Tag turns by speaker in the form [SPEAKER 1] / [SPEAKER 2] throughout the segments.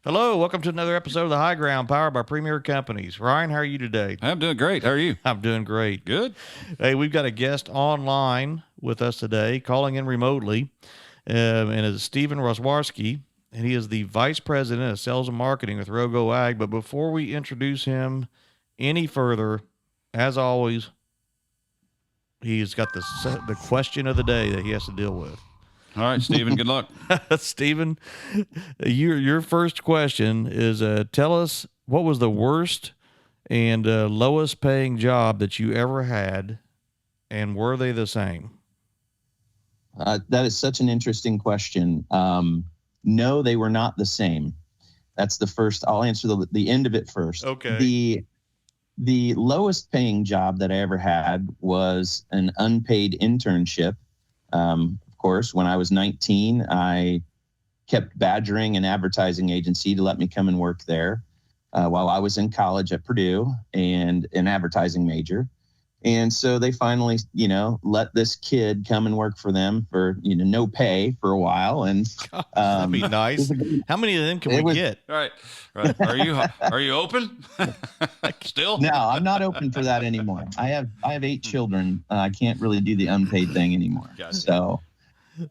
[SPEAKER 1] Hello, welcome to another episode of The High Ground, powered by Premier Companies. Ryan, how are you today?
[SPEAKER 2] I'm doing great. How are you?
[SPEAKER 1] I'm doing great.
[SPEAKER 2] Good.
[SPEAKER 1] Hey, we've got a guest online with us today, calling in remotely, and it's Steven Roswarski, and he is the Vice President of Sales and Marketing with Rogo Ag. But before we introduce him any further, as always, he's got the question of the day that he has to deal with.
[SPEAKER 2] All right, Stephen, good luck.
[SPEAKER 1] Steven, your first question is tell us what was the worst and lowest paying job that you ever had, and were they the same?
[SPEAKER 3] That is such an interesting question. No, they were not the same. That's the first. I'll answer the end of it first.
[SPEAKER 1] Okay.
[SPEAKER 3] The lowest paying job that I ever had was an unpaid internship. Of course, when I was 19, I kept badgering an advertising agency to let me come and work there while I was in college at Purdue and an advertising major. And so they finally, let this kid come and work for them for, no pay for a while. And
[SPEAKER 1] That'd be nice. How many of them can we get?
[SPEAKER 2] All right. Are you open? Still?
[SPEAKER 3] No, I'm not open for that anymore. I have 8 children. I can't really do the unpaid thing anymore.
[SPEAKER 2] Gotcha.
[SPEAKER 3] So,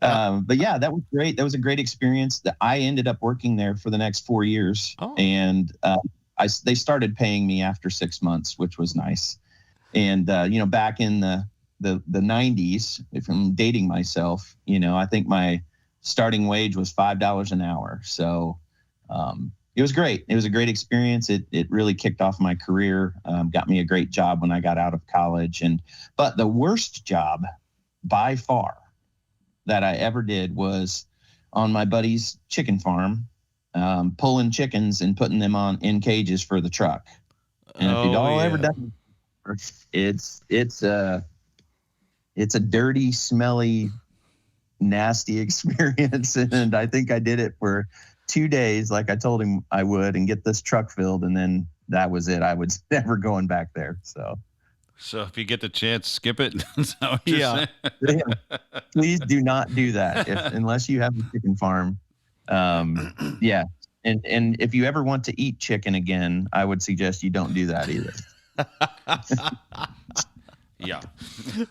[SPEAKER 3] but yeah, that was great. That was a great experience. That I ended up working there for the next 4 years, and they started paying me after 6 months, which was nice. And back in the 90s, if I'm dating myself, I think my starting wage was $5 an hour. So it was great. It was a great experience. It really kicked off my career, got me a great job when I got out of college. But the worst job by far that I ever did was on my buddy's chicken farm, pulling chickens and putting them in cages for the truck. And if you'd all ever done it's a dirty, smelly, nasty experience. And I think I did it for 2 days, like I told him I would, and get this truck filled. And then that was it. I was never going back there. So
[SPEAKER 2] if you get the chance, skip it.
[SPEAKER 3] Yeah. Please do not do that unless you have a chicken farm. Yeah. And if you ever want to eat chicken again, I would suggest you don't do that either.
[SPEAKER 2] Yeah.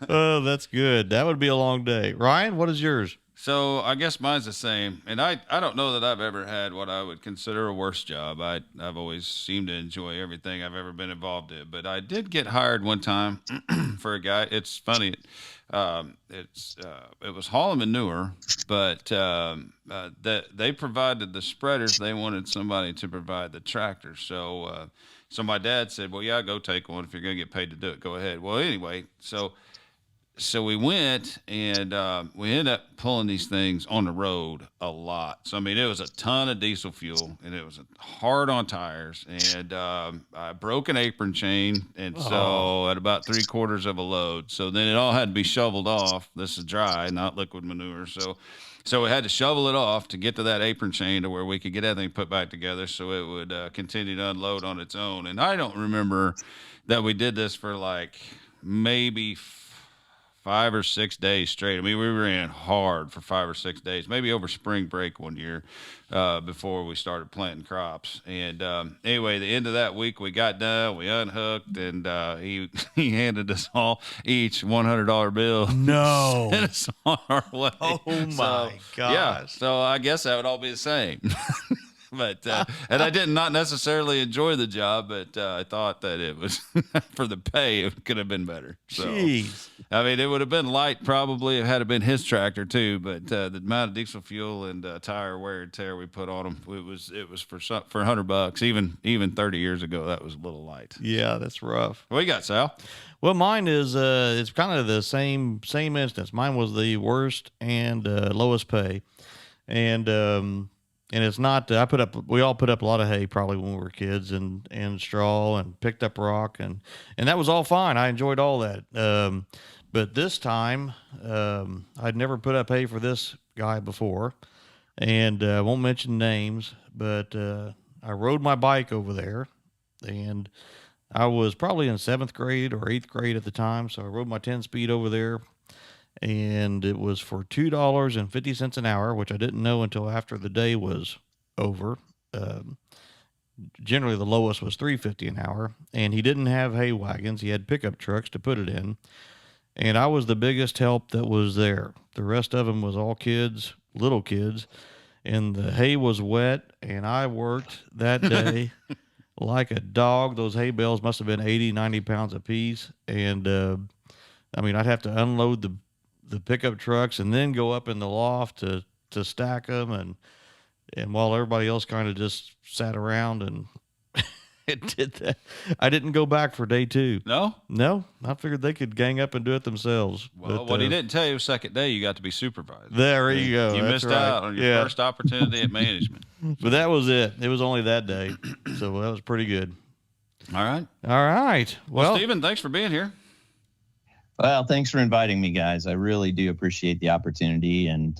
[SPEAKER 1] Oh, that's good. That would be a long day. Ryan, what is yours?
[SPEAKER 2] So I guess mine's the same. And I don't know that I've ever had what I would consider a worse job. I've always seemed to enjoy everything I've ever been involved in. But I did get hired one time for a guy. It's funny. It was hauling manure, but they provided the spreaders. They wanted somebody to provide the tractor. So my dad said, "Well, yeah, go take one if you're going to get paid to do it. Go ahead." Well, anyway, so we went and we ended up pulling these things on the road a lot. So I mean, it was a ton of diesel fuel, and it was hard on tires. And I broke an apron chain, and so at about 3/4 of a load. So then it all had to be shoveled off. This is dry, not liquid manure. So we had to shovel it off to get to that apron chain to where we could get everything put back together so it would continue to unload on its own. And I don't remember that we did this for like maybe 5 or 6 days straight. I mean, we ran hard for 5 or 6 days, maybe over spring break one year before we started planting crops. And anyway, the end of that week, we got done, we unhooked, and he handed us all each $100 bill.
[SPEAKER 1] No.
[SPEAKER 2] Sent us on our way.
[SPEAKER 1] Oh, my gosh.
[SPEAKER 2] Yeah, so I guess that would all be the same. But and I did not necessarily enjoy the job, but I thought that it was for the pay, it could have been better. So,
[SPEAKER 1] Jeez.
[SPEAKER 2] I mean, it would have been light probably. It had been his tractor too, but the amount of diesel fuel and tire wear and tear we put on them, it was for $100. Even 30 years ago, that was a little light.
[SPEAKER 1] Yeah, that's rough.
[SPEAKER 2] What you got, Sal?
[SPEAKER 1] Well, mine is it's kind of the same instance. Mine was the worst and lowest pay, and it's not. We all put up a lot of hay probably when we were kids, and straw, and picked up rock, and that was all fine. I enjoyed all that. But this time, I'd never put up hay for this guy before, and I won't mention names, but I rode my bike over there, and I was probably in 7th grade or 8th grade at the time, so I rode my 10-speed over there, and it was for $2.50 an hour, which I didn't know until after the day was over. generally the lowest was $3.50 an hour, and he didn't have hay wagons. He had pickup trucks to put it in, and I was the biggest help that was there. The rest of them was all kids, little kids, and the hay was wet, and I worked that day like a dog. Those hay bales must have been 80, 90 pounds a piece, and I mean, I'd have to unload the pickup trucks and then go up in the loft to stack them, and while everybody else kind of just sat around and it did that, I didn't go back for day 2.
[SPEAKER 2] No?
[SPEAKER 1] No, I figured they could gang up and do it themselves.
[SPEAKER 2] Well, what he didn't tell you was second day you got to be supervised.
[SPEAKER 1] There you go.
[SPEAKER 2] You
[SPEAKER 1] That's
[SPEAKER 2] missed
[SPEAKER 1] right.
[SPEAKER 2] out on your first opportunity at management.
[SPEAKER 1] But that was it. It was only that day, so that was pretty good.
[SPEAKER 2] All right.
[SPEAKER 1] All right.
[SPEAKER 2] Well, Steven, thanks for being here.
[SPEAKER 3] Well, thanks for inviting me, guys. I really do appreciate the opportunity. And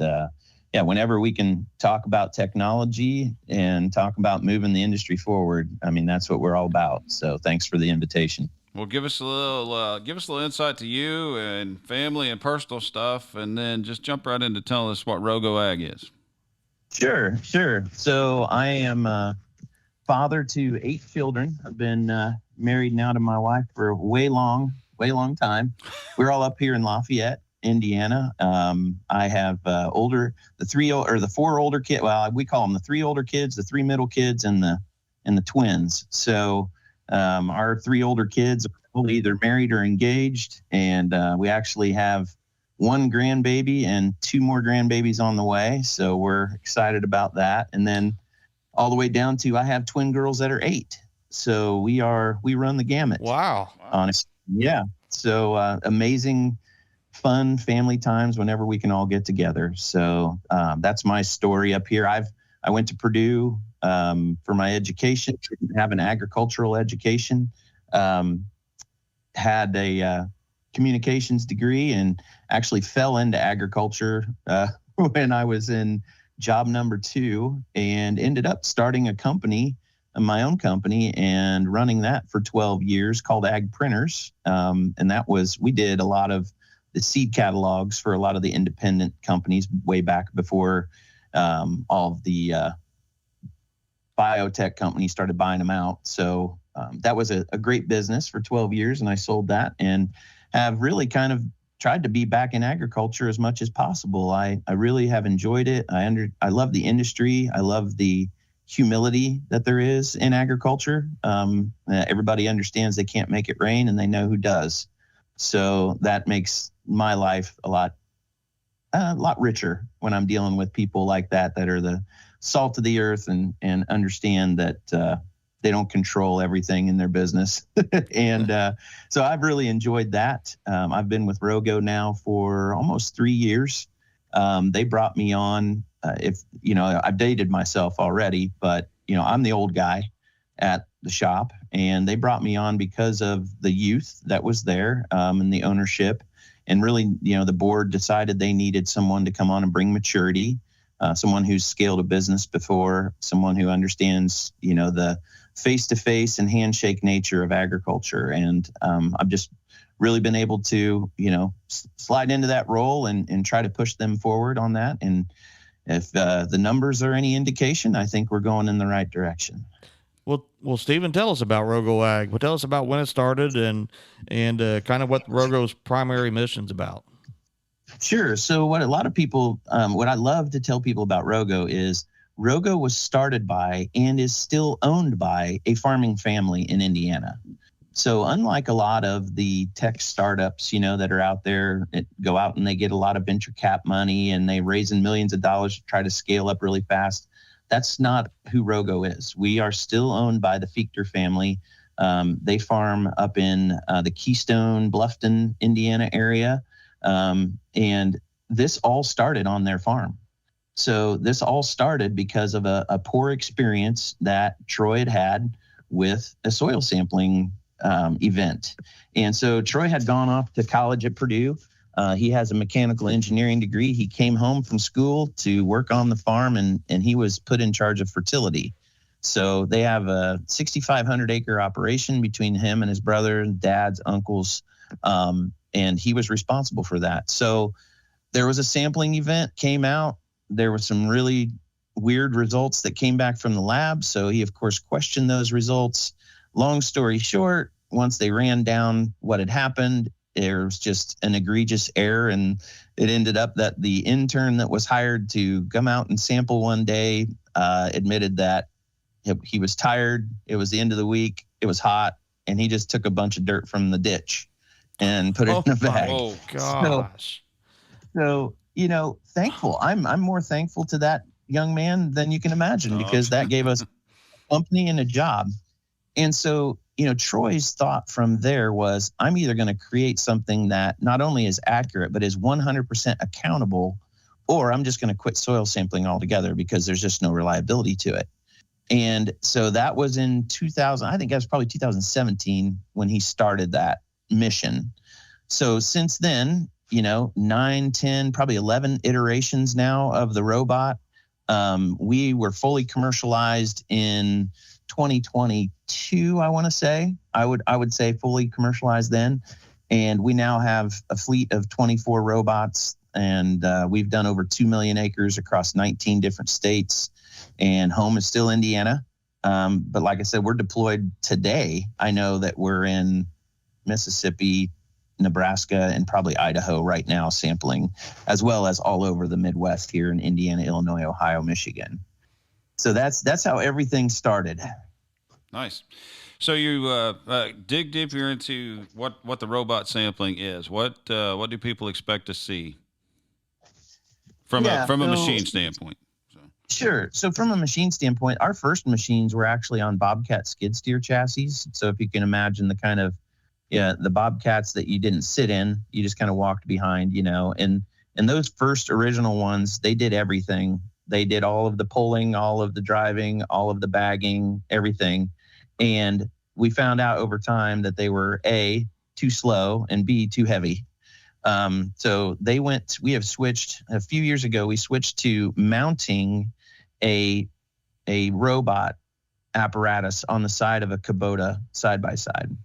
[SPEAKER 3] yeah, whenever we can talk about technology and talk about moving the industry forward, I mean, that's what we're all about. So thanks for the invitation.
[SPEAKER 2] Well, give us a little insight to you and family and personal stuff, and then just jump right into telling us what Rogo Ag is.
[SPEAKER 3] Sure. So I am a father to 8 children. I've been married now to my wife for a way long time. We're all up here in Lafayette, Indiana. I have the 4 older kids. Well, we call them the 3 older kids, the 3 middle kids, and the twins. So our 3 older kids are either married or engaged, and we actually have 1 grandbaby and 2 more grandbabies on the way. So we're excited about that. And then all the way down to I have twin girls that are 8. So we run the gamut.
[SPEAKER 1] Wow.
[SPEAKER 3] Honestly. Yeah. So amazing, fun family times whenever we can all get together. So that's my story up here. I went to Purdue for my education, didn't have an agricultural education, had a communications degree, and actually fell into agriculture when I was in job number 2, and ended up starting a company, my own company, and running that for 12 years called Ag Printers. And we did a lot of the seed catalogs for a lot of the independent companies way back before all of the biotech companies started buying them out. So that was a great business for 12 years, and I sold that and have really kind of tried to be back in agriculture as much as possible. I really have enjoyed it. I love the industry. I love the humility that there is in agriculture. Everybody understands they can't make it rain, and they know who does. So that makes my life a lot richer when I'm dealing with people like that are the salt of the earth and understand that they don't control everything in their business. And so I've really enjoyed that. I've been with Rogo now for almost 3 years. They brought me on, I've dated myself already, but, I'm the old guy at the shop, and they brought me on because of the youth that was there and the ownership. And really, the board decided they needed someone to come on and bring maturity, someone who's scaled a business before, someone who understands, the face-to-face and handshake nature of agriculture. And I've just really been able to, slide into that role and try to push them forward on that. And if the numbers are any indication, I think we're going in the right direction.
[SPEAKER 1] Well, Steven, tell us about Rogo Ag. Well, tell us about when it started and kind of what Rogo's primary mission's about.
[SPEAKER 3] Sure. So what a lot of people, what I love to tell people about Rogo is Rogo was started by and is still owned by a farming family in Indiana. So unlike a lot of the tech startups, that are out there, go out and they get a lot of venture cap money and they raise in millions of dollars to try to scale up really fast. That's not who Rogo is. We are still owned by the Fichter family. They farm up in the Keystone, Bluffton, Indiana area. And this all started on their farm. So this all started because of a poor experience that Troy had with a soil sampling event. And so Troy had gone off to college at Purdue. He has a mechanical engineering degree. He came home from school to work on the farm, and he was put in charge of fertility. So they have a 6,500 acre operation between him and his brother, dads, uncles, and he was responsible for that. So there was a sampling event came out. There were some really weird results that came back from the lab. So he, of course, questioned those results. Long story short, once they ran down what had happened, there was just an egregious error. And it ended up that the intern that was hired to come out and sample one day admitted that he was tired. It was the end of the week. It was hot. And he just took a bunch of dirt from the ditch and put it in a bag.
[SPEAKER 1] Oh, gosh.
[SPEAKER 3] So, thankful. I'm more thankful to that young man than you can imagine, because that gave us a company and a job. And so, Troy's thought from there was, I'm either going to create something that not only is accurate, but is 100% accountable, or I'm just going to quit soil sampling altogether because there's just no reliability to it. And so that was in 2000, I think that was probably 2017 when he started that mission. So since then, 9, 10, probably 11 iterations now of the robot. We were fully commercialized in 2022, I want to say. I would say fully commercialized then. And we now have a fleet of 24 robots, and we've done over 2 million acres across 19 different states. And home is still Indiana. But like I said, we're deployed today. I know that we're in Mississippi, Nebraska, and probably Idaho right now sampling, as well as all over the Midwest here in Indiana, Illinois, Ohio, Michigan. So that's how everything started.
[SPEAKER 2] Nice. So you dig deeper into what the robot sampling is. What do people expect to see from a machine standpoint?
[SPEAKER 3] Sure. So from a machine standpoint, our first machines were actually on Bobcat skid steer chassis. So if you can imagine the kind of, the Bobcats that you didn't sit in, you just kind of walked behind, and those first original ones, they did everything. They did all of the pulling, all of the driving, all of the bagging, everything. And we found out over time that they were A, too slow, and B, too heavy. So we have switched a few years ago, we switched to mounting a robot apparatus on the side of a Kubota side by side.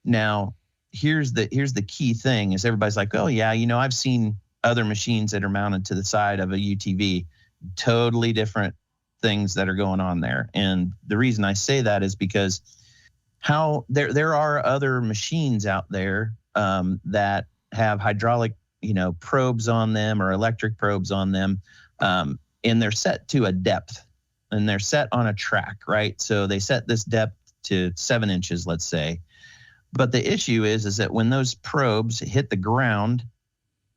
[SPEAKER 3] Now, here's the key thing is everybody's like, oh yeah, I've seen other machines that are mounted to the side of a UTV, totally different things that are going on there. And the reason I say that is because there are other machines out there that have hydraulic, probes on them or electric probes on them. And they're set to a depth, and they're set on a track, right? So they set this depth to 7 inches, let's say. But the issue is that when those probes hit the ground,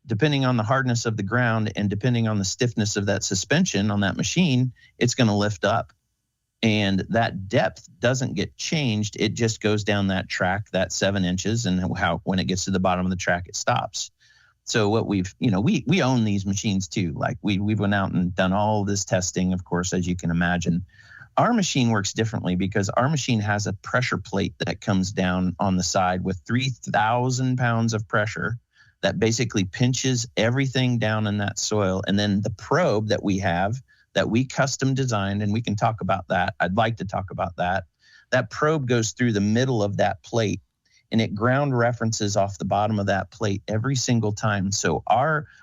[SPEAKER 3] depending on the hardness of the ground and depending on the stiffness of that suspension on that machine, it's going to lift up. And that depth doesn't get changed. It just goes down that track, that 7 inches, and when it gets to the bottom of the track, it stops. So what we own these machines too. Like we've went out and done all this testing, of course, as you can imagine. Our machine works differently because our machine has a pressure plate that comes down on the side with 3,000 pounds of pressure that basically pinches everything down in that soil. And then the probe that we have that we custom designed, and we can talk about that. I'd like to talk about that. That probe goes through the middle of that plate, and it ground references off the bottom of that plate every single time. So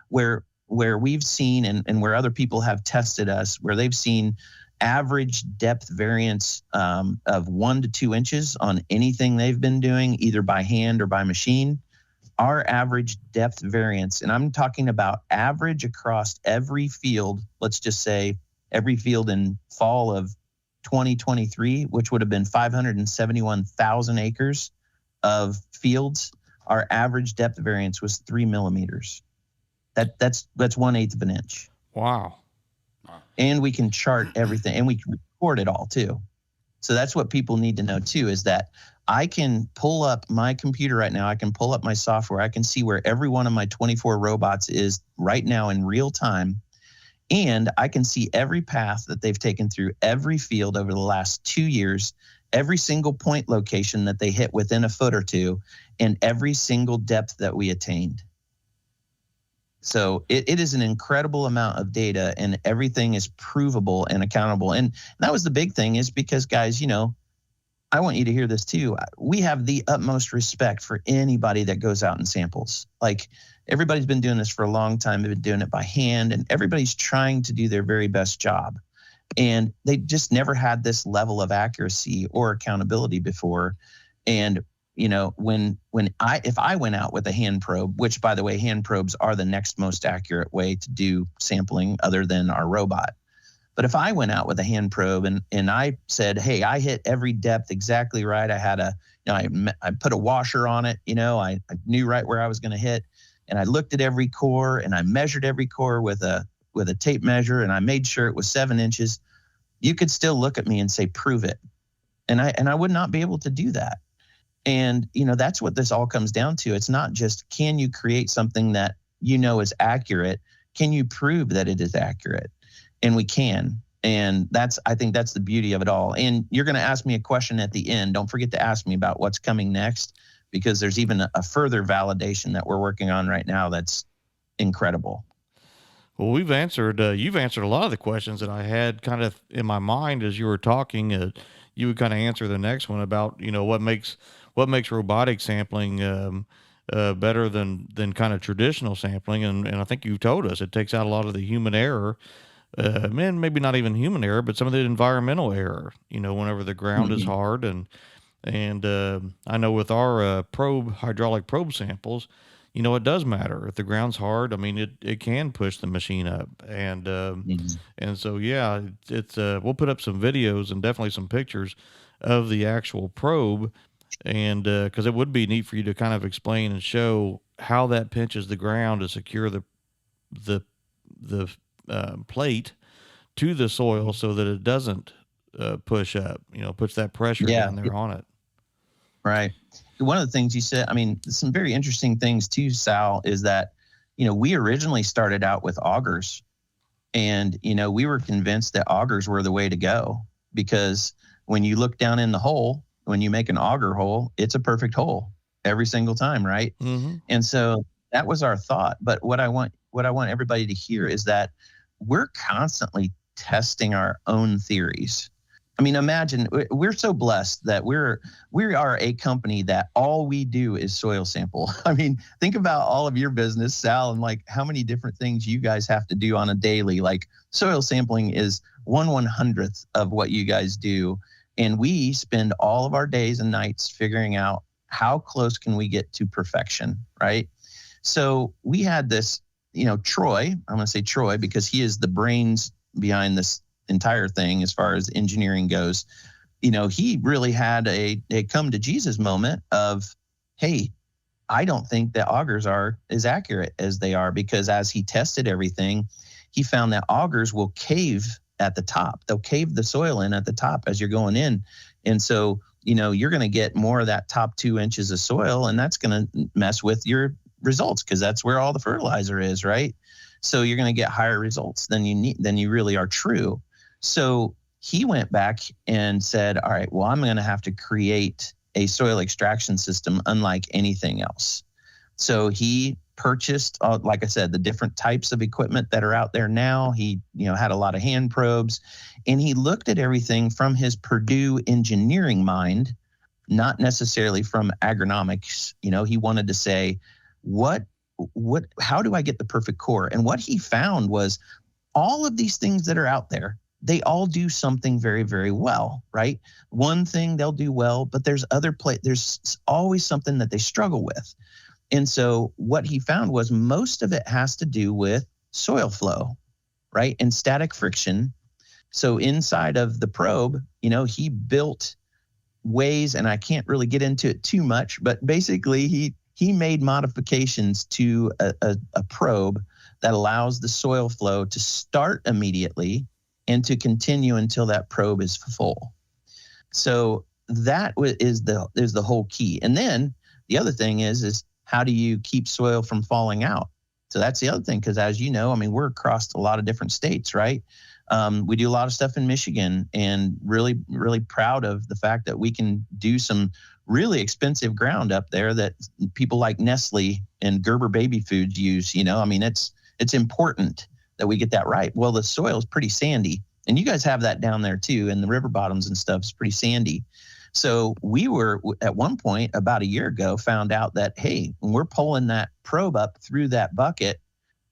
[SPEAKER 3] where we've seen and where other people have tested us, where they've seen average depth variance of 1 to 2 inches on anything they've been doing, either by hand or by machine, our average depth variance, and I'm talking about average across every field, let's just say every field in fall of 2023, which would have been 571,000 acres of fields, our average depth variance was 3 millimeters. That's 1/8 of an inch.
[SPEAKER 1] Wow.
[SPEAKER 3] And we can chart everything, and we can record it all too. So that's what people need to know too, is that I can pull up my computer right now. I can pull up my software. I can see where every one of my 24 robots is right now in real time. And I can see every path that they've taken through every field over the last 2 years, every single point location that they hit within a foot or two, and every single depth that we attained. So it is an incredible amount of data, and everything is provable and accountable. And that was the big thing, is because, guys, I want you to hear this too. We have the utmost respect for anybody that goes out and samples. Like, everybody's been doing this for a long time. They've been doing it by hand, and everybody's trying to do their very best job. And they just never had this level of accuracy or accountability before. And if I went out with a hand probe, which by the way, hand probes are the next most accurate way to do sampling other than our robot. But if I went out with a hand probe and I said, hey, I hit every depth exactly right. I had I put a washer on it. I knew right where I was going to hit, and I looked at every core and I measured every core with a tape measure, and I made sure it was 7 inches. You could still look at me and say, prove it. And I would not be able to do that. And, that's what this all comes down to. It's not just, can you create something that is accurate? Can you prove that it is accurate? And we can. And I think that's the beauty of it all. And you're going to ask me a question at the end. Don't forget to ask me about what's coming next, because there's even a further validation that we're working on right now that's incredible.
[SPEAKER 1] Well, you've answered a lot of the questions that I had kind of in my mind as you were talking. You would kind of answer the next one about, what makes robotic sampling better than kind of traditional sampling. And I think you told us it takes out a lot of the human error. Maybe not even human error, but some of the environmental error, whenever the ground is hard. And I know with our hydraulic probe samples, it does matter if the ground's hard. I mean, it can push the machine up, and so yeah, it's we'll put up some videos and definitely some pictures of the actual probe, and because it would be neat for you to kind of explain and show how that pinches the ground to secure the plate to the soil so that it doesn't push up. Puts that pressure down there on it.
[SPEAKER 3] Right. One of the things you said, some very interesting things too, Sal, is that, we originally started out with augers, and, we were convinced that augers were the way to go, because when you look down in the hole, when you make an auger hole, it's a perfect hole every single time. Right. Mm-hmm. And so that was our thought. But what I want everybody to hear is that we're constantly testing our own theories. Imagine, we're so blessed that we are a company that all we do is soil sample. Think about all of your business, Sal, and like how many different things you guys have to do on a daily. Like soil sampling is 1/100th of what you guys do. And we spend all of our days and nights figuring out how close can we get to perfection, right? So we had this, Troy, I'm going to say Troy because he is the brains behind this entire thing as far as engineering goes. He really had a come to Jesus moment of, hey, I don't think that augers are as accurate as they are, because as he tested everything, he found that augers will cave at the top. They'll cave the soil in at the top as you're going in. And so, you're going to get more of that top 2 inches of soil, and that's going to mess with your results because that's where all the fertilizer is, right? So you're going to get higher results than you really are true. So he went back and said, all right, well, I'm going to have to create a soil extraction system unlike anything else. So he purchased, like I said, the different types of equipment that are out there now. He, had a lot of hand probes, and he looked at everything from his Purdue engineering mind, not necessarily from agronomics. He wanted to say, how do I get the perfect core? And what he found was all of these things that are out there, they all do something very, very well, right? One thing they'll do well, but there's always something that they struggle with. And so what he found was most of it has to do with soil flow, right? And static friction. So inside of the probe, he built ways, and I can't really get into it too much, but basically he made modifications to a probe that allows the soil flow to start immediately and to continue until that probe is full. So that is the whole key. And then the other thing is how do you keep soil from falling out? So that's the other thing, because as you know, we're across a lot of different states, right? We do a lot of stuff in Michigan, and really, really proud of the fact that we can do some really expensive ground up there that people like Nestle and Gerber baby foods use. It's important that we get that right. Well, the soil is pretty sandy, and you guys have that down there too, and the river bottoms and stuff is pretty sandy. So we were at one point about a year ago found out that, hey, when we're pulling that probe up through that bucket,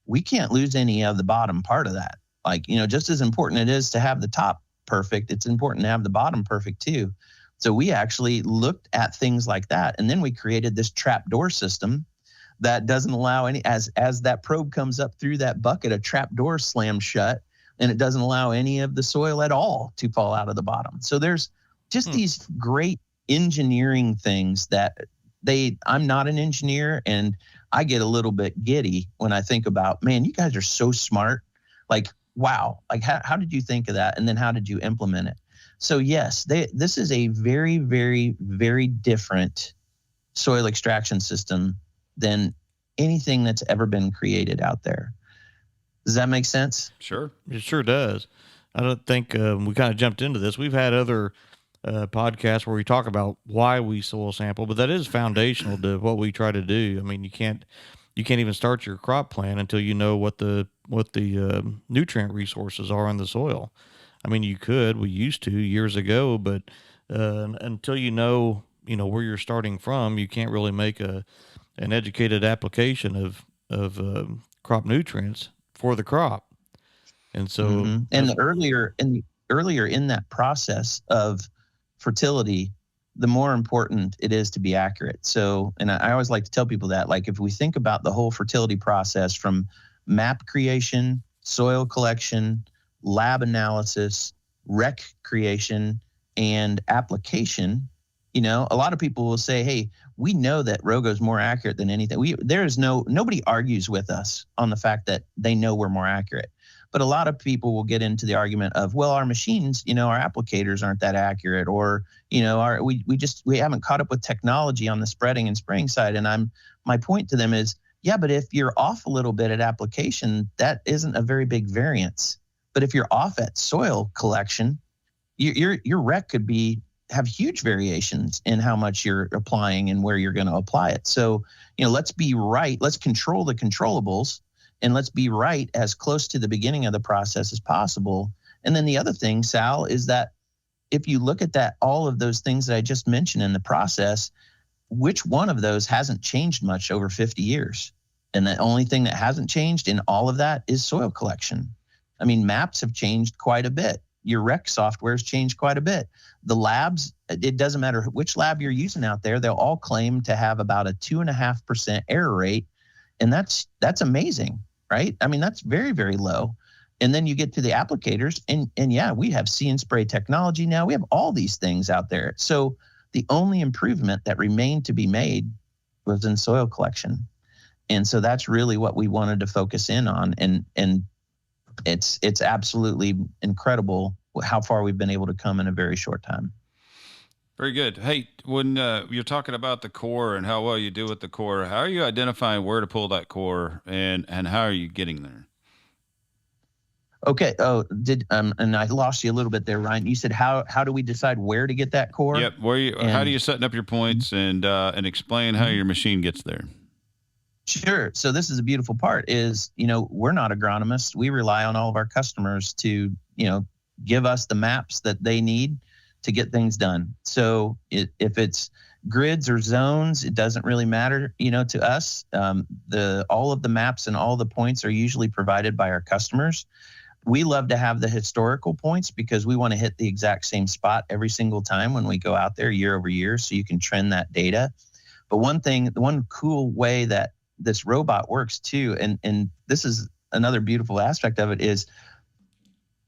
[SPEAKER 3] we can't lose any of the bottom part of that. Like, just as important it is to have the top perfect, it's important to have the bottom perfect too. So we actually looked at things like that. And then we created this trapdoor system that doesn't allow any, as that probe comes up through that bucket, a trapdoor slams shut, and it doesn't allow any of the soil at all to fall out of the bottom. So there's just these great engineering things that I'm not an engineer, and I get a little bit giddy when I think about, man, you guys are so smart. Like, wow, like how did you think of that? And then how did you implement it? So yes, this is a very, very, very different soil extraction system than anything that's ever been created out there. Does that make sense?
[SPEAKER 2] Sure.
[SPEAKER 1] It sure does. I don't think we kind of jumped into this. We've had other podcasts where we talk about why we soil sample, but that is foundational to what we try to do. I mean, you can't even start your crop plan until you know what the nutrient resources are in the soil. I mean, we used to years ago, but until you know where you're starting from, you can't really make an educated application of crop nutrients for the crop. And so,
[SPEAKER 3] and earlier in that process of fertility, the more important it is to be accurate. So, and I always like to tell people that, like, if we think about the whole fertility process from map creation, soil collection, lab analysis, rec creation, and application, a lot of people will say, hey, we know that Rogo is more accurate than anything. Nobody argues with us on the fact that they know we're more accurate. But a lot of people will get into the argument of, well, our machines, our applicators aren't that accurate, or, we haven't caught up with technology on the spreading and spraying side. And my point to them is, yeah, but if you're off a little bit at application, that isn't a very big variance. But if you're off at soil collection, your rec could have huge variations in how much you're applying and where you're going to apply it. So, let's be right. Let's control the controllables, and let's be right as close to the beginning of the process as possible. And then the other thing, Sal, is that if you look at all of those things that I just mentioned in the process, which one of those hasn't changed much over 50 years? And the only thing that hasn't changed in all of that is soil collection. I mean, maps have changed quite a bit. Your rec software has changed quite a bit. The labs, it doesn't matter which lab you're using out there, they'll all claim to have about a 2.5% error rate. And that's amazing, right? I mean, that's very, very low. And then you get to the applicators, and yeah, we have see and spray technology now. We have all these things out there. So the only improvement that remained to be made was in soil collection. And so that's really what we wanted to focus in on. And it's absolutely incredible how far we've been able to come in a very short time.
[SPEAKER 2] Very good. Hey, when you're talking about the core and how well you do with the core, how are you identifying where to pull that core, and how are you getting there?
[SPEAKER 3] Okay. Oh, and I lost you a little bit there, Ryan. You said how do we decide where to get that core?
[SPEAKER 2] Yep. How do you setting up your points, and explain how your machine gets there?
[SPEAKER 3] Sure. So this is a beautiful part is, we're not agronomists. We rely on all of our customers to, give us the maps that they need to get things done. So if it's grids or zones, it doesn't really matter, to us. All of the maps and all the points are usually provided by our customers. We love to have the historical points because we want to hit the exact same spot every single time when we go out there year over year, so you can trend that data. But one cool way that this robot works too, and this is another beautiful aspect of it, is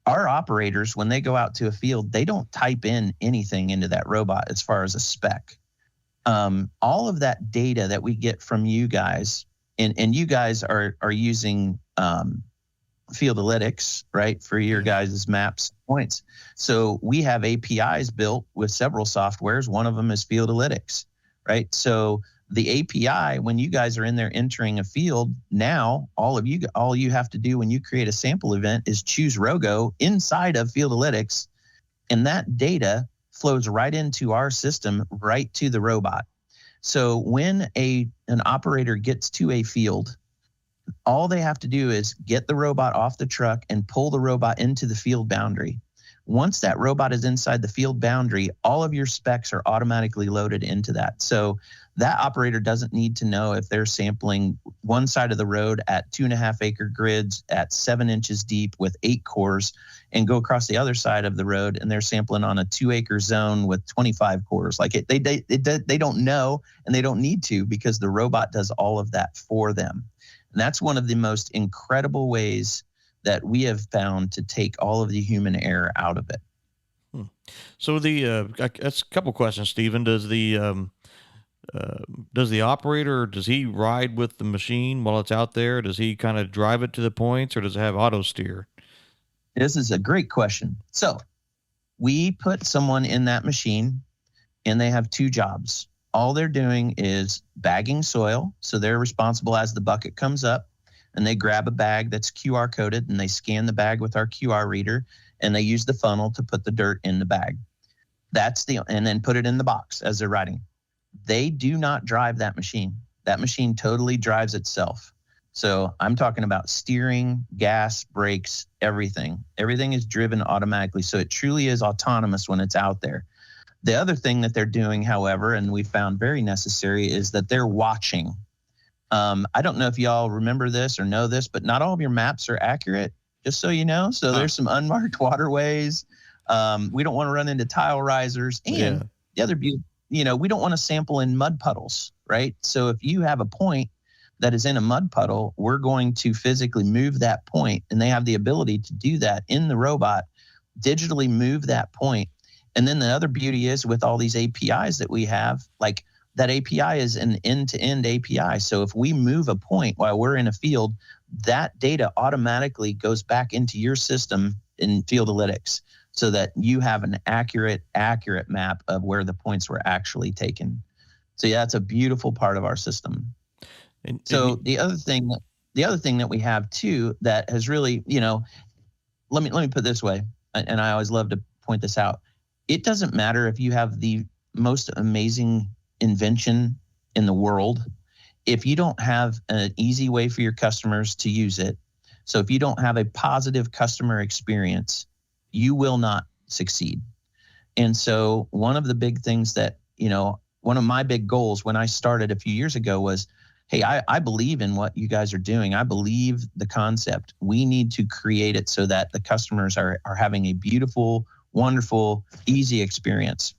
[SPEAKER 3] our operators, when they go out to a field, they don't type in anything into that robot as far as a spec. All of that data that we get from you guys, and you guys are using Fieldalytics, right, for your guys' maps points. So we have APIs built with several softwares. One of them is Fieldalytics, right? So the API, when you guys are in there entering a field, now all you have to do when you create a sample event is choose Rogo inside of Fieldalytics, and that data flows right into our system, right to the robot. So when an operator gets to a field, all they have to do is get the robot off the truck and pull the robot into the field boundary. Once that robot is inside the field boundary, all of your specs are automatically loaded into that. So that operator doesn't need to know if they're sampling one side of the road at 2.5 acre grids at 7 inches deep with 8 cores and go across the other side of the road and they're sampling on a 2 acre zone with 25 cores. Like they don't know, and they don't need to, because the robot does all of that for them. And that's one of the most incredible ways that we have found to take all of the human error out of it.
[SPEAKER 1] So that's a couple questions, Steven. Does the operator, does he ride with the machine while it's out there? Does he kind of drive it to the points, or does it have auto steer?
[SPEAKER 3] This is a great question. So we put someone in that machine and they have 2 jobs. All they're doing is bagging soil. So they're responsible as the bucket comes up, and they grab a bag that's QR coded and they scan the bag with our QR reader, and they use the funnel to put the dirt in the bag. And then put it in the box as they're riding. They do not drive that machine. That machine totally drives itself. So I'm talking about steering, gas, brakes, everything. Everything is driven automatically. So it truly is autonomous when it's out there. The other thing that they're doing, however, and we found very necessary, is that they're watching. I don't know if y'all remember this or know this, but not all of your maps are accurate, just so you know. So there's some unmarked waterways. We don't want to run into tile risers. And the other beauty, we don't want to sample in mud puddles, right? So if you have a point that is in a mud puddle, we're going to physically move that point, and they have the ability to do that in the robot, digitally move that point. And then the other beauty is, with all these APIs that we have, like that API is an end-to-end API. So if we move a point while we're in a field, that data automatically goes back into your system in Field Analytics, so that you have an accurate map of where the points were actually taken. So yeah, it's a beautiful part of our system. The other thing that we have too that has really, let me put it this way, and I always love to point this out. It doesn't matter if you have the most amazing invention in the world, if you don't have an easy way for your customers to use it. So if you don't have a positive customer experience, you will not succeed. And so one of the big things that, one of my big goals when I started a few years ago was, hey, I believe in what you guys are doing. I believe the concept. We need to create it so that the customers are having a beautiful, wonderful, easy experience.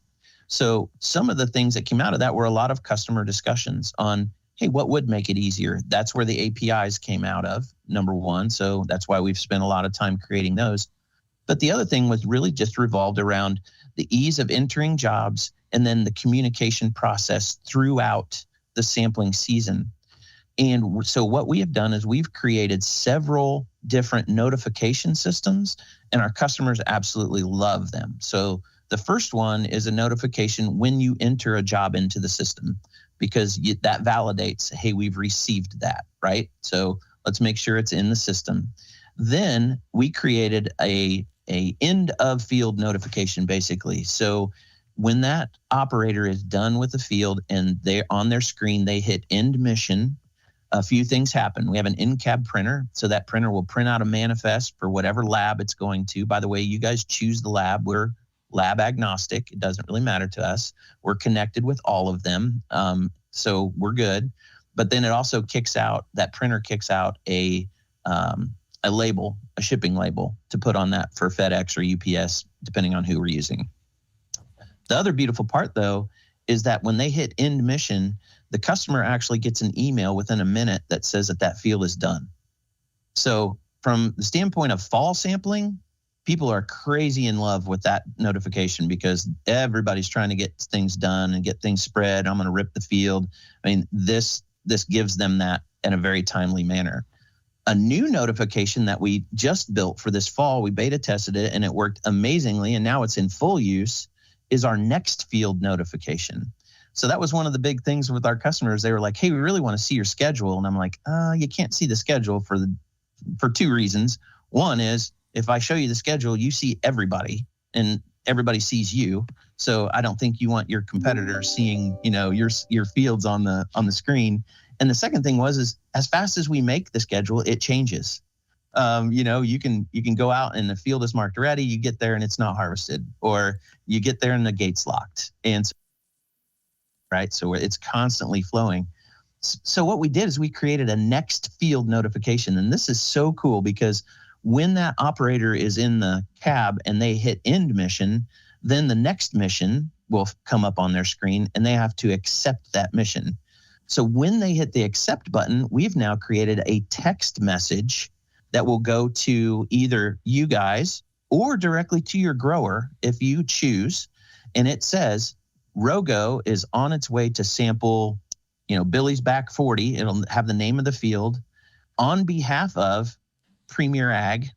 [SPEAKER 3] So some of the things that came out of that were a lot of customer discussions on, hey, what would make it easier? That's where the APIs came out of, number one. So that's why we've spent a lot of time creating those. But the other thing was really just revolved around the ease of entering jobs and then the communication process throughout the sampling season. And so what we have done is we've created several different notification systems, and our customers absolutely love them. So the first one is a notification when you enter a job into the system, because that validates, hey, we've received that, right? So let's make sure it's in the system. Then we created a end of field notification, basically. So when that operator is done with the field and they're on their screen, they hit end mission, a few things happen. We have an in-cab printer, so that printer will print out a manifest for whatever lab it's going to. By the way, you guys choose the lab. We're lab agnostic. It doesn't really matter to us. We're connected with all of them, so we're good. But then it also that printer kicks out a label, a shipping label to put on that for FedEx or UPS, depending on who we're using. The other beautiful part, though, is that when they hit end mission, the customer actually gets an email within a minute that says that field is done. So from the standpoint of fall sampling, people are crazy in love with that notification, because everybody's trying to get things done and get things spread. I'm going to rip the field. I mean, this gives them that in a very timely manner. A new notification that we just built for this fall, we beta tested it and it worked amazingly, and now it's in full use, is our next field notification. So that was one of the big things with our customers. They were like, hey, we really want to see your schedule. And I'm like, you can't see the schedule for 2 reasons. One is, if I show you the schedule, you see everybody and everybody sees you. So I don't think you want your competitors seeing, your fields on the screen. And the second thing is as fast as we make the schedule, it changes. You can go out and the field is marked ready. You get there and it's not harvested, or you get there and the gate's locked. And so it's constantly flowing. So what we did is we created a next field notification. And this is so cool because when that operator is in the cab and they hit end mission, then the next mission will come up on their screen and they have to accept that mission. So when they hit the accept button, we've now created a text message that will go to either you guys or directly to your grower if you choose. And it says, Rogo is on its way to sample, Billy's Back 40. It'll have the name of the field on behalf of Premier Ag,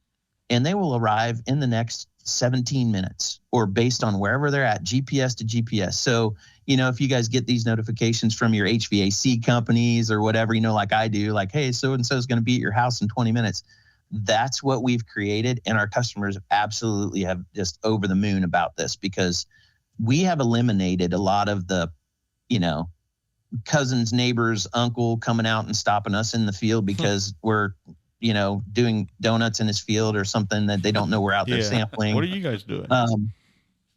[SPEAKER 3] and they will arrive in the next 17 minutes or based on wherever they're at, GPS to GPS. So, if you guys get these notifications from your HVAC companies or whatever, like I do, like, hey, so-and-so is going to be at your house in 20 minutes. That's what we've created. And our customers absolutely have just over the moon about this because we have eliminated a lot of the, cousins, neighbors, uncle coming out and stopping us in the field because we're, doing donuts in his field or something that they don't know we're out there sampling.
[SPEAKER 1] What are you guys doing?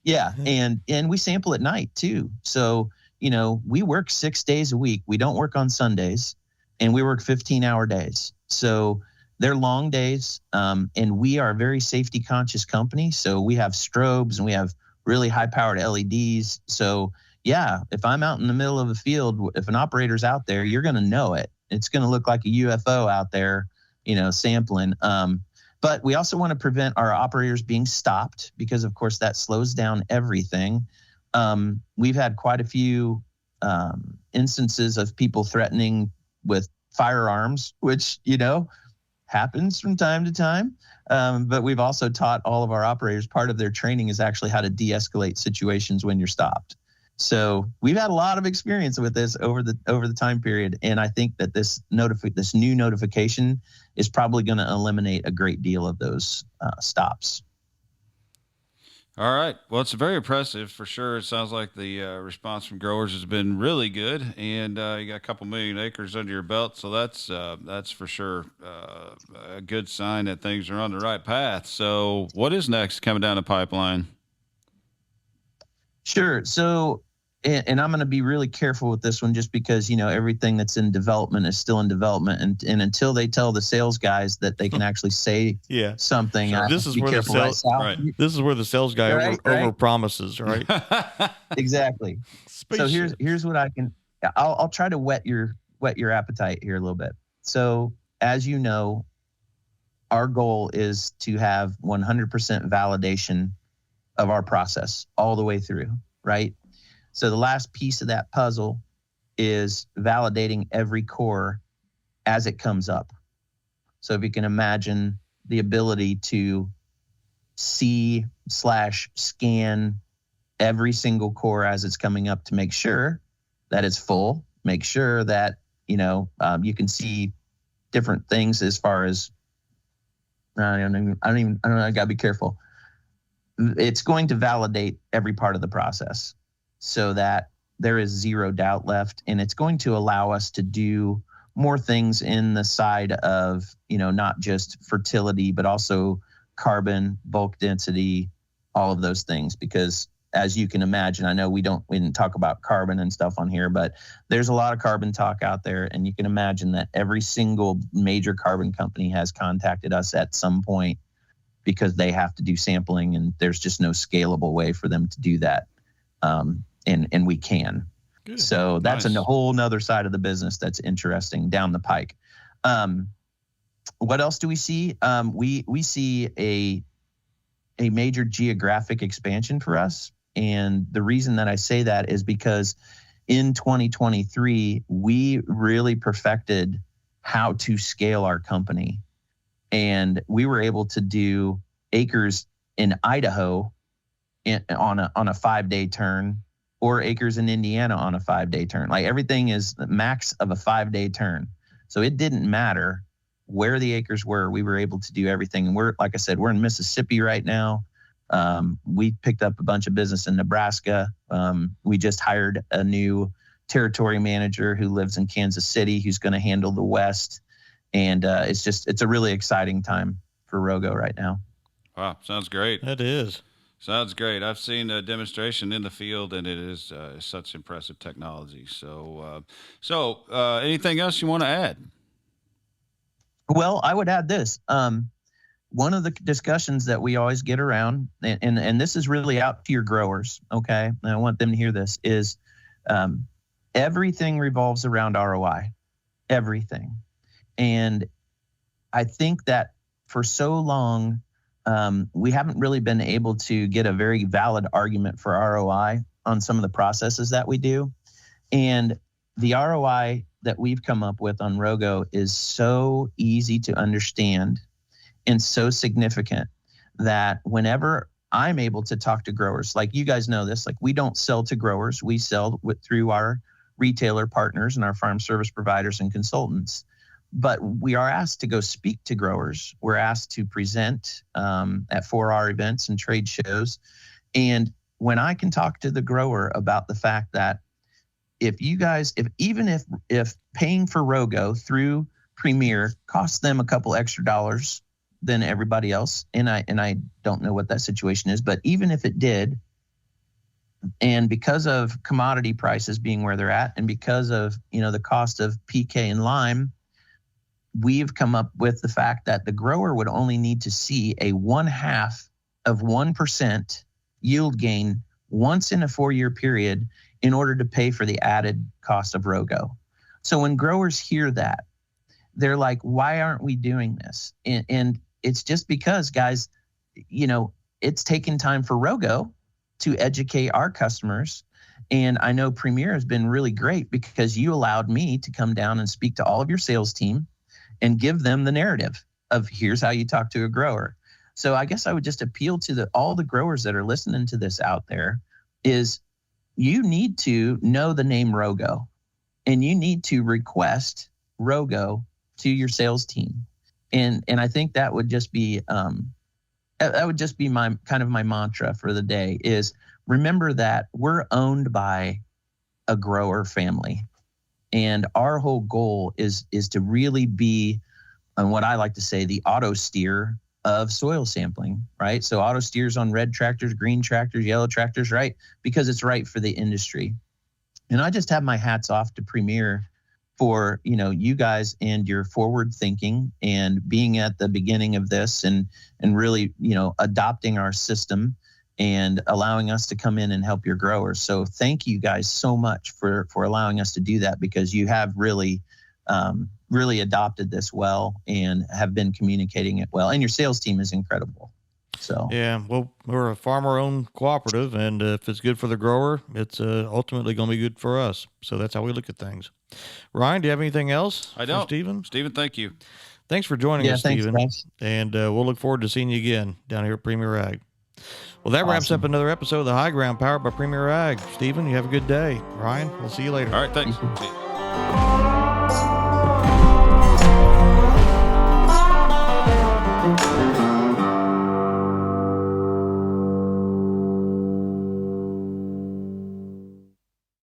[SPEAKER 3] Yeah. And we sample at night too. So, we work 6 days a week. We don't work on Sundays and we work 15-hour days. So they're long days. And we are a very safety conscious company. So we have strobes and we have really high powered LEDs. So yeah, if I'm out in the middle of a field, if an operator's out there, you're going to know it. It's going to look like a UFO out there, sampling. But we also want to prevent our operators being stopped because, of course, that slows down everything. We've had quite a few instances of people threatening with firearms, which, happens from time to time. But we've also taught all of our operators, part of their training is actually how to de-escalate situations when you're stopped. So we've had a lot of experience with this over the time period, and I think that this new notification is probably going to eliminate a great deal of those stops.
[SPEAKER 2] All right. Well, it's very impressive for sure. It sounds like the response from growers has been really good, and you got a couple million acres under your belt, so that's for sure a good sign that things are on the right path. So, what is next coming down the pipeline?
[SPEAKER 3] Sure. So, and I'm going to be really careful with this one just because, everything that's in development is still in development. And until they tell the sales guys that they can actually say something,
[SPEAKER 1] so
[SPEAKER 3] this is where
[SPEAKER 1] the sales guy over promises, right?
[SPEAKER 3] Exactly. So here's what I'll try to whet your appetite here a little bit. So as you know, our goal is to have 100% validation of our process all the way through, right? So the last piece of that puzzle is validating every core as it comes up. So if you can imagine the ability to see/scan every single core as it's coming up to make sure that it's full, make sure that, you can see different things as far as, I don't know, I gotta be careful. It's going to validate every part of the process so that there is zero doubt left. And it's going to allow us to do more things in the side of, not just fertility, but also carbon, bulk density, all of those things. Because as you can imagine, I know we didn't talk about carbon and stuff on here, but there's a lot of carbon talk out there. And you can imagine that every single major carbon company has contacted us at some point because they have to do sampling and there's just no scalable way for them to do that. And we can. Good. So that's a whole nother side of the business that's interesting down the pike. What else do we see? We see a major geographic expansion for us. And the reason that I say that is because in 2023, we really perfected how to scale our company. And we were able to do acres in Idaho on a 5-day turn, or acres in Indiana on a 5-day turn. Like everything is the max of a 5-day turn. So it didn't matter where the acres were. We were able to do everything. And like I said, we're in Mississippi right now. We picked up a bunch of business in Nebraska. We just hired a new territory manager who lives in Kansas City, who's going to handle the West. And it's a really exciting time for Rogo right now.
[SPEAKER 2] Wow, sounds great.
[SPEAKER 1] That is.
[SPEAKER 2] Sounds great. I've seen a demonstration in the field, and it is such impressive technology. So, anything else you want to add?
[SPEAKER 3] Well, I would add this. One of the discussions that we always get around, and this is really out to your growers, okay? And I want them to hear this, is everything revolves around ROI, everything. And I think that for so long, we haven't really been able to get a very valid argument for ROI on some of the processes that we do. And the ROI that we've come up with on Rogo is so easy to understand and so significant that whenever I'm able to talk to growers, like you guys know this, like we don't sell to growers, we sell through our retailer partners and our farm service providers and consultants. But we are asked to go speak to growers. We're asked to present at 4R events and trade shows. And when I can talk to the grower about the fact that if paying for Rogo through Premier costs them a couple extra dollars than everybody else, and I don't know what that situation is, but even if it did, and because of commodity prices being where they're at, and because of the cost of PK and lime, we've come up with the fact that the grower would only need to see a 0.5% yield gain once in a 4-year period in order to pay for the added cost of Rogo. So when growers hear that, they're like, why aren't we doing this? And it's just because, guys, it's taken time for Rogo to educate our customers. And I know Premier has been really great because you allowed me to come down and speak to all of your sales team and give them the narrative of here's how you talk to a grower. So I guess I would just appeal to all the growers that are listening to this out there is you need to know the name Rogo, and you need to request Rogo to your sales team. And I think that would just be my kind of my mantra for the day is remember that we're owned by a grower family. And our whole goal is to really be, and what I like to say, the auto steer of soil sampling, right? So auto steers on red tractors, green tractors, yellow tractors, right? Because it's right for the industry. And I just have my hats off to Premier for, you guys and your forward thinking and being at the beginning of this and really, adopting our system and allowing us to come in and help your growers. So thank you guys so much for allowing us to do that, because you have really adopted this well and have been communicating it well. And your sales team is incredible. So
[SPEAKER 1] yeah, well, we're a farmer-owned cooperative, and if it's good for the grower, it's ultimately going to be good for us. So that's how we look at things. Ryan, do you have anything else?
[SPEAKER 2] I don't.
[SPEAKER 1] Steven,
[SPEAKER 2] thank you.
[SPEAKER 1] Thanks for joining us,
[SPEAKER 3] thanks,
[SPEAKER 1] Steven.
[SPEAKER 3] guys.
[SPEAKER 1] And we'll look forward to seeing you again down here at Premier Ag. Well, that wraps up another episode of The High Ground, powered by Premier Ag. Steven, you have a good day. Ryan, we'll see you later.
[SPEAKER 2] All right, thanks. See you.